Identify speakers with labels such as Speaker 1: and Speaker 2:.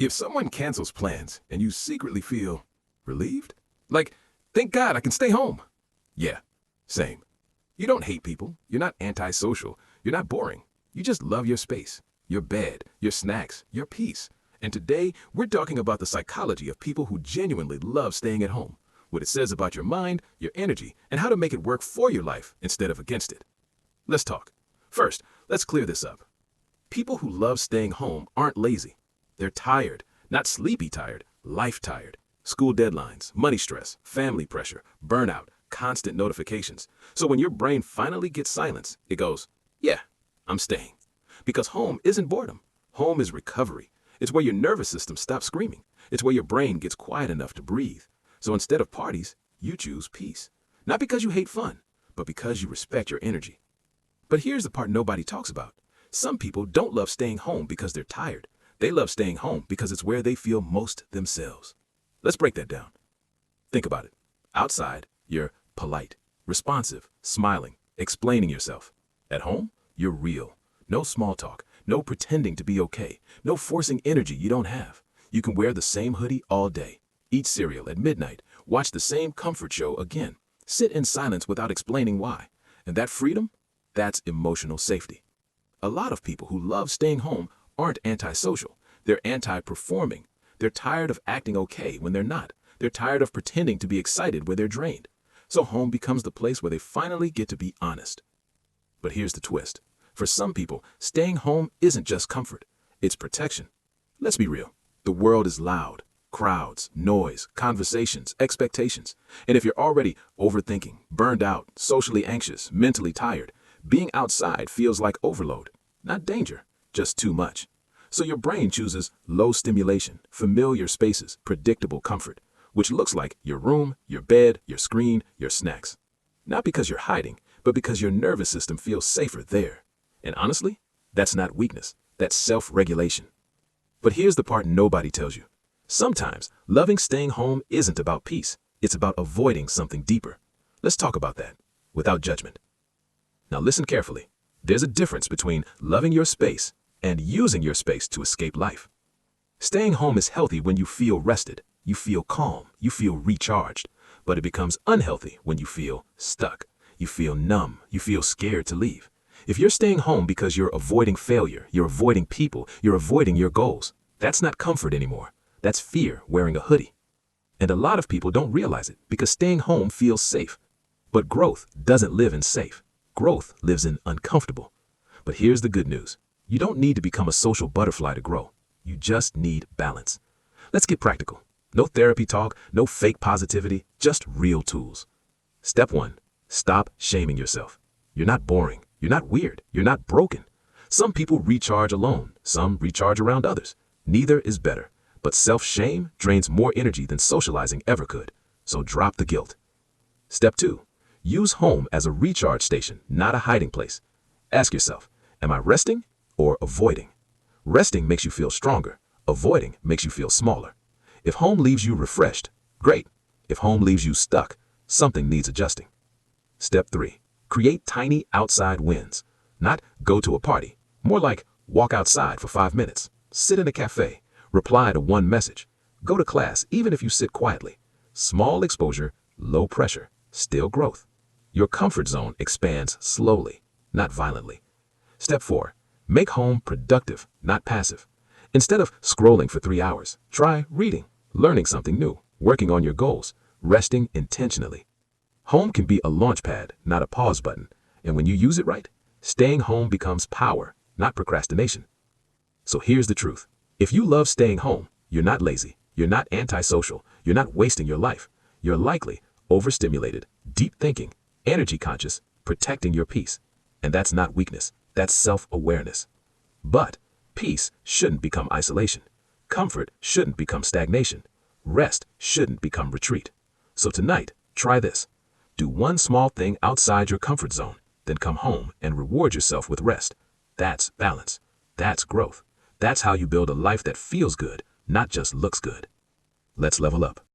Speaker 1: If someone cancels plans and you secretly feel relieved, like, thank God I can stay home. Yeah, same. You don't hate people, you're not antisocial, you're not boring. You just love your space, your bed, your snacks, your peace. And today, we're talking about the psychology of people who genuinely love staying at home, what it says about your mind, your energy, and how to make it work for your life instead of against it. Let's talk. First, let's clear this up. People who love staying home aren't lazy. They're tired, not sleepy tired, life tired. School deadlines, money stress, family pressure, burnout, constant notifications. So when your brain finally gets silence, it goes, yeah, I'm staying. Because home isn't boredom. Home is recovery. It's where your nervous system stops screaming. It's where your brain gets quiet enough to breathe. So instead of parties, you choose peace. Not because you hate fun, but because you respect your energy. But here's the part nobody talks about. Some people don't love staying home because they're tired. They love staying home because it's where they feel most themselves. Let's break that down. Think about it. Outside, you're polite, responsive, smiling, explaining yourself. At home, you're real. No small talk, no pretending to be okay, no forcing energy you don't have. You can wear the same hoodie all day, eat cereal at midnight, watch the same comfort show again, sit in silence without explaining why. And that freedom, that's emotional safety. A lot of people who love staying home aren't antisocial. They're anti-performing. They're tired of acting okay when they're not. They're tired of pretending to be excited where they're drained. So home becomes the place where they finally get to be honest. But here's the twist. For some people, staying home isn't just comfort. It's protection. Let's be real. The world is loud. Crowds, noise, conversations, expectations. And if you're already overthinking, burned out, socially anxious, mentally tired, being outside feels like overload. Not danger, just too much. So your brain chooses low stimulation, familiar spaces, predictable comfort, which looks like your room, your bed, your screen, your snacks. Not because you're hiding, but because your nervous system feels safer there. And honestly, that's not weakness, that's self-regulation. But here's the part nobody tells you. Sometimes, loving staying home isn't about peace, it's about avoiding something deeper. Let's talk about that, without judgment. Now listen carefully. There's a difference between loving your space and using your space to escape life. Staying home is healthy when you feel rested, you feel calm, you feel recharged. But it becomes unhealthy when you feel stuck, you feel numb, you feel scared to leave. If you're staying home because you're avoiding failure, you're avoiding people, you're avoiding your goals, that's not comfort anymore. That's fear wearing a hoodie. And a lot of people don't realize it because staying home feels safe. But growth doesn't live in safe. Growth lives in uncomfortable. But here's the good news. You don't need to become a social butterfly to grow. You just need balance. Let's get practical. No therapy talk, no fake positivity, just real tools. Step 1. Stop shaming yourself. You're not boring. You're not weird. You're not broken. Some people recharge alone. Some recharge around others. Neither is better. But self-shame drains more energy than socializing ever could. So drop the guilt. Step 2. Use home as a recharge station, not a hiding place. Ask yourself, am I resting or avoiding? Resting makes you feel stronger. Avoiding makes you feel smaller. If home leaves you refreshed, great. If home leaves you stuck, something needs adjusting. Step 3. Create tiny outside wins. Not go to a party. More like walk outside for 5 minutes. Sit in a cafe. Reply to one message. Go to class even if you sit quietly. Small exposure, low pressure, still growth. Your comfort zone expands slowly, not violently. Step 4. Make home productive, not passive. Instead of scrolling for 3 hours, try reading, learning something new, working on your goals, resting intentionally. Home can be a launch pad, not a pause button. And when you use it right, staying home becomes power, not procrastination. So here's the truth. If you love staying home, you're not lazy, you're not antisocial, you're not wasting your life. You're likely overstimulated, deep thinking, energy conscious, protecting your peace. And that's not weakness, that's self-awareness. But peace shouldn't become isolation. Comfort shouldn't become stagnation. Rest shouldn't become retreat. So tonight, try this. Do one small thing outside your comfort zone, then come home and reward yourself with rest. That's balance. That's growth. That's how you build a life that feels good, not just looks good. Let's level up.